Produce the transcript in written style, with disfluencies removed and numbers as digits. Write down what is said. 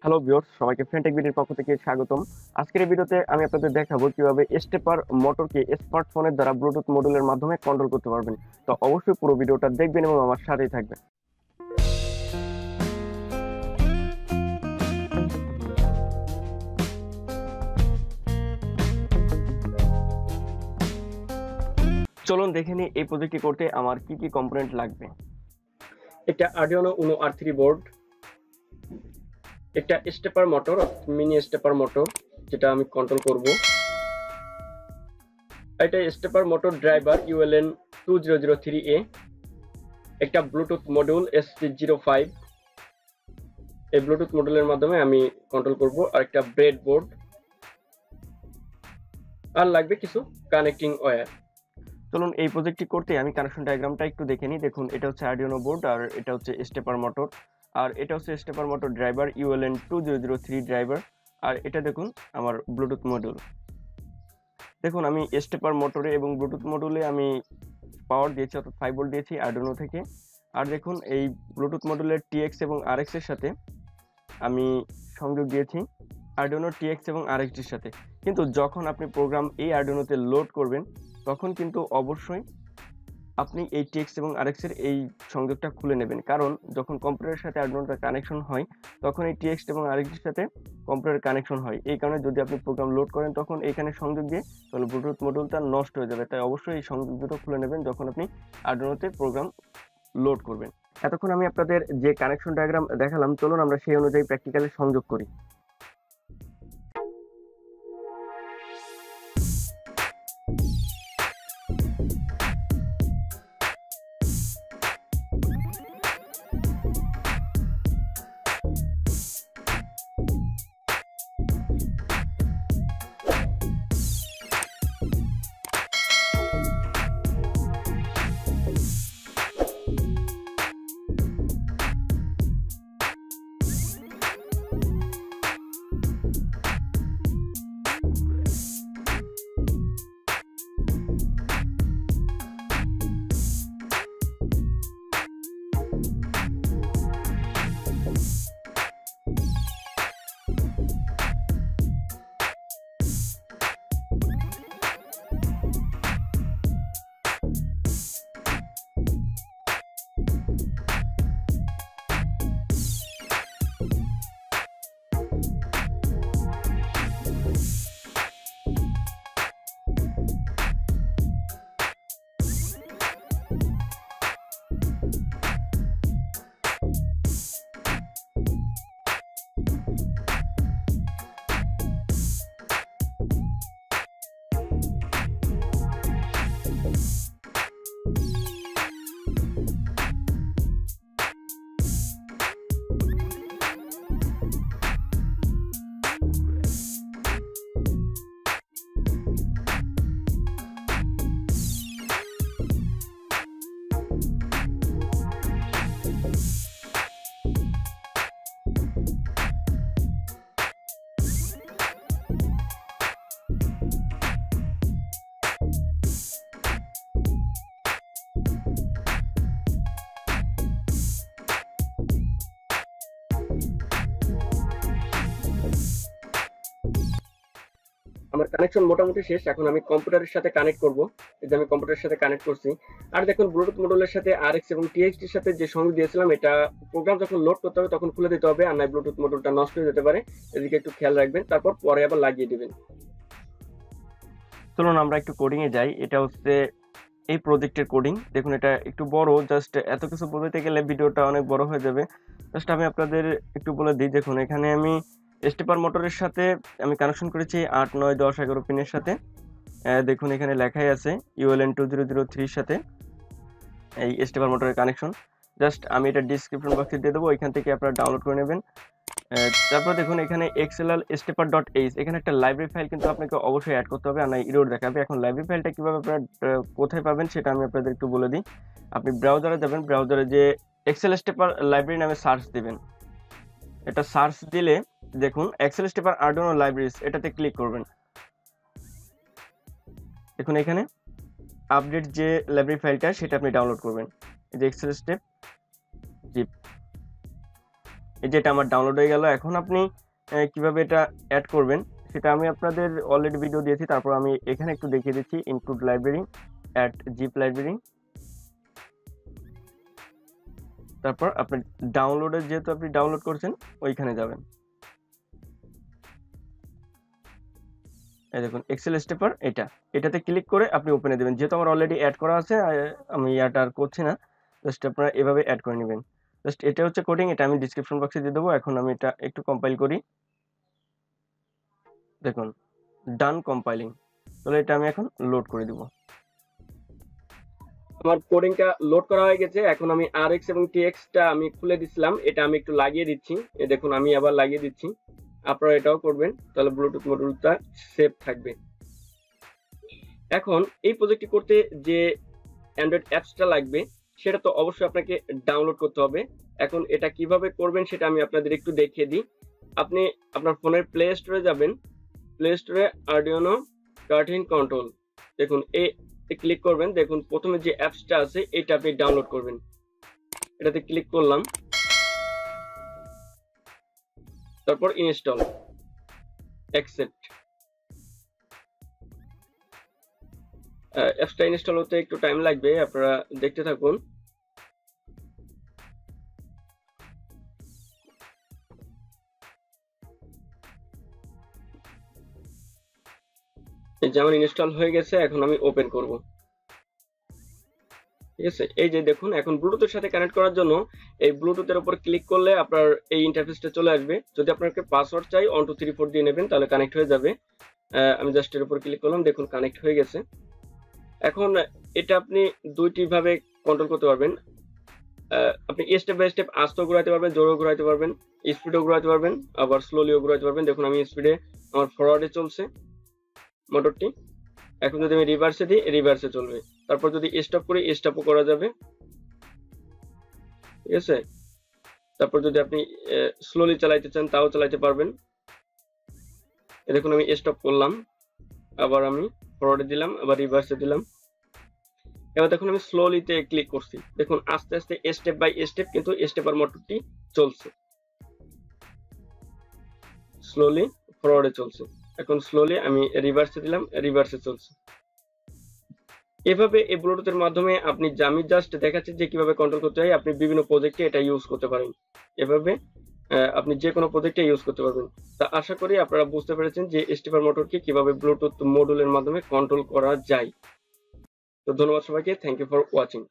Hello viewers, সবাইকে ফ্রেন্টেকবিডির পক্ষ থেকে স্বাগতম। আজকের এই ভিডিওতে আমি আপনাদের দেখাবো কিভাবে স্টেপার মোটরকে স্মার্টফোনের দ্বারা ব্লুটুথ মডিউলের মাধ্যমে কন্ট্রোল করতে পারবেন। তো অবশ্যই পুরো ভিডিওটা দেখবেন এবং আমার সাথেই থাকবেন। চলুন দেখে নিই এই প্রজেক্টটি করতে আমার কি কি কম্পোনেন্ট লাগবে। এটা আরডিনো উনো R3 বোর্ড, একটা stepper motor, mini stepper motor যেটা আমি কন্ট্রোল করব। এটা stepper motor driver ULN 2003A, একটা ব্লুটুথ মডিউল SC05, এই ব্লুটুথ মডিউলের মাধ্যমে আমি কন্ট্রোল করব। আর একটা ব্রেড বোর্ড, আর লাগবে কিছু কানেক্টিং ওয়্যার। চলুন এই প্রজেক্টটি করতে আমি কানেকশন ডায়াগ্রামটা একটু দেখে নিই। দেখুন, এটা হচ্ছে আরডিনো বোর্ড, আর এটা হচ্ছে স্টেপার মোটর, আর এটা হচ্ছে stepper motor driver ULN 2003 driver, আর এটা দেখুন আমার ব্লুটুথ মডিউল। দেখুন, আমি স্টেপার মোটরে এবং ব্লুটুথ মডিউলে আমি পাওয়ার দিয়েছি, অর্থাৎ 5 ভোল্ট দিয়েছি আরডিনো থেকে। আর দেখুন, এই ব্লুটুথ মডিউলের TX এবং RX এর সাথে আমি সংযোগ দিয়েছি আরডিনো TX এবং RX এর সাথে। কিন্তু যখন আপনি প্রোগ্রাম এই আরডিনোতে লোড করবেন তখন কিন্তু অবশ্যই আপনি এই TX এবং RX এর এই সংযোগটা খুলে নেবেন, কারণ যখন কম্পিউটারের সাথে আরডিনোটা কানেকশন হয় তখন এই TX এবং RX এর সাথে কম্পিউটার কানেকশন হয়। এই কারণে যদি আপনি প্রোগ্রাম লোড করেন তখন এখানে সংযোগ দিয়ে তাহলে ব্লুটুথ মডিউলটা নষ্ট হয়ে যাবে। তাই অবশ্যই এই সংযোগ দুটো খুলে নেবেন যখন আপনি আরডিনোতে প্রোগ্রাম লোড করবেন। এতক্ষণ আমি আপনাদের যে কানেকশন ডায়াগ্রাম দেখালাম, চলুন আমরা সেই অনুযায়ী প্র্যাকটিক্যালি সংযোগ করি। আমার কানেকশন মোটামুটি শেষ। এখন আমি কম্পিউটারের সাথে কানেক্ট করব। এই যে আমি কম্পিউটারের সাথে কানেক্ট করছি। আর দেখুন, ব্লুটুথ মডিউলের সাথে RX এবং TX এর সাথে যে সংযোগ দিয়েছিলাম, এটা প্রোগ্রাম যখন লোড করতে হবে তখন খুলে দিতে হবে, আর নাই ব্লুটুথ মডিউলটা নষ্ট হয়ে যেতে পারে। এদিকে একটু খেয়াল রাখবেন, তারপর পরে আবার লাগিয়ে দিবেন। চলুন আমরা একটু কোডিং এ যাই। এটা হচ্ছে এই প্রজেক্টের কোডিং। দেখুন, এটা একটু বড়, জাস্ট এত কিছু বলতে গেলে ভিডিওটা অনেক বড় হয়ে যাবে। জাস্ট আমি আপনাদের একটু বলে দিই। দেখুন, এখানে আমি স্টেপার মোটরের সাথে আমি কানেকশন করেছি 8, 9, 10, 11 পিনের সাথে। দেখুন, এখানে লেখাই আছে ULN 2003 এর সাথে এই স্টেপার মোটরের কানেকশন। জাস্ট আমি এটা ডিসক্রিপশন বক্সে দিয়ে দেবো, এখান থেকে আপনারা ডাউনলোড করে নেবেন। তারপর দেখুন, এখানে xlr-stepper.h, এখানে একটা লাইব্রেরি ফাইল কিন্তু আপনাকে অবশ্যই অ্যাড করতে হবে, আর না এরর দেখাবে। এখন লাইব্রেরি ফাইলটা কিভাবে আপনারা কোথায় পাবেন সেটা আমি আপনাদের একটু বলে দিই। আপনি ব্রাউজারে যাবেন, ব্রাউজারে যে xlr-stepper লাইব্রেরি নামে সার্চ দিবেন। এটা সার্চ দিলে দেখুন xlr-stepper আরডিনো লাইব্রেরিজ, এটাতে ক্লিক করবেন। দেখুন, এখানে আপডেট যে লাইব্রেরি ফাইলটা সেটা আপনি ডাউনলোড করবেন। এই যে xlr-step জিপ, এই যে এটা আমার ডাউনলোড হয়ে গেল। এখন আপনি কিভাবে এটা অ্যাড করবেন সেটা আমি আপনাদের অলরেডি ভিডিও দিয়েছি, তারপর আমি এখানে একটু দেখিয়ে দিচ্ছি। Include library, add zip library, তারপর আপনি ডাউনলোডে যেহেতু আপনি ডাউনলোড করছেন ওইখানে যাবেন। এই দেখুন এক্সেল স্টেপার, এটাতে ক্লিক করে আপনি ওপেনে দেবেন। যেহেতু আমার অলরেডি অ্যাড করা আছে আমি এটা আর করছি না, জাস্ট আপনারা এভাবে অ্যাড করে নেবেন। জাস্ট এটা হচ্ছে কোডিং, এটা আমি ডিসক্রিপশন বক্সে দিয়ে দেবো। এখন আমি এটা একটু কম্পাইল করি, দেখুন ডান কম্পাইলিং। তাহলে এটা আমি এখন লোড করে দিব। আমার কোডিংটা লোড করা হয়ে গেছে। এখন আমি RX এবং TX টা আমি খুলে দিছিলাম, এটা আমি একটু লাগিয়ে দিচ্ছি। এই দেখুন আমি আবার লাগিয়ে দিচ্ছি, আপনারা এটাও করবেন, তাহলে ব্লুটুথ মডিউলটা সেভ থাকবে। এখন এই প্রজেক্টটি করতে যে অ্যান্ড্রয়েড অ্যাপসটা লাগবে সেটা তো অবশ্যই আপনাকে ডাউনলোড করতে হবে। এখন এটা কিভাবে করবেন সেটা আমি আপনাদের একটু দেখিয়ে দিই। আপনি আপনার ফোনের প্লে স্টোরে যাবেন, প্লে স্টোরে আরডিনো 13 কন্ট্রোল, দেখুন এতে ক্লিক করবেন। দেখুন প্রথমে যে অ্যাপসটা আছে এটা আপনি ডাউনলোড করবেন, এটাতে ক্লিক করলাম, তারপর ইনস্টল, অ্যাকসেপ্ট। অ্যাপসটা ইনস্টল হতে একটু টাইম লাগবে, আপনারা দেখতে থাকুন। যেমন ইনস্টল হয়ে গেছে, এখন আমি ওপেন করব। ঠিক আছে, এই যে দেখুন এখন ব্লুটুথের সাথে কানেক্ট করার জন্য এই ব্লুটুথের উপর ক্লিক করলে আপনার এই ইন্টারফেসটা চলে আসবে। যদি আপনাকে পাসওয়ার্ড চাই 1 2 3 4 দিয়ে নেবেন, তাহলে কানেক্ট হয়ে যাবে। আমি জাস্ট এর উপর ক্লিক করলাম, দেখুন কানেক্ট হয়ে গেছে। এখন এটা আপনি দুইটি ভাবে কন্ট্রোল করতে পারবেন। আপনি স্টেপ বাই স্টেপ আস্তেও ঘোরাতে পারবেন, জোরেও ঘোরাতে পারবেন, স্পিডেও ঘোরাতে পারবেন, আবার স্লোলিও ঘোরাতে পারবেন। দেখুন আমি স্পিডে, আমার ফরওয়ার্ডে চলছে মোটরটি। এখন যদি আমি রিভার্সে দিই, রিভার্সে চলবে। তারপর যদি স্টপ করি, স্টপও করা যাবে। ঠিক আছে, তারপর যদি আপনি স্লোলি চালাইতে চান তাও চালাইতে পারবেন। দেখুন আমি স্টপ করলাম, আবার আমি ফরওয়ার্ডে দিলাম, আবার রিভার্সে দিলাম। এবার দেখুন আমি স্লোলিতে ক্লিক করছি, দেখুন আস্তে আস্তে স্টেপ বাই স্টেপ কিন্তু স্টেপার মোটরটি চলছে, স্লোলি ফরওয়ার্ডে চলছে। এখন স্লোলি আমি রিভার্সে দিলাম, রিভার্সে চলছে। এভাবে এই ব্লুটুথের মাধ্যমে আপনি, আমি জাস্ট দেখাচ্ছি যে কিভাবে কন্ট্রোল করতে হয়, আপনি বিভিন্ন প্রজেক্টে এটা ইউজ করতে পারেন। এভাবে আপনি যে কোনো প্রজেক্টে ইউজ করতে পারবেন। তা আশা করি আপনারা বুঝতে পেরেছেন যে স্টেপার মোটরকে কিভাবে ব্লুটুথ মডিউলের মাধ্যমে কন্ট্রোল করা যায়। তো ধন্যবাদ সবাইকে, থ্যাংক ইউ ফর ওয়াচিং।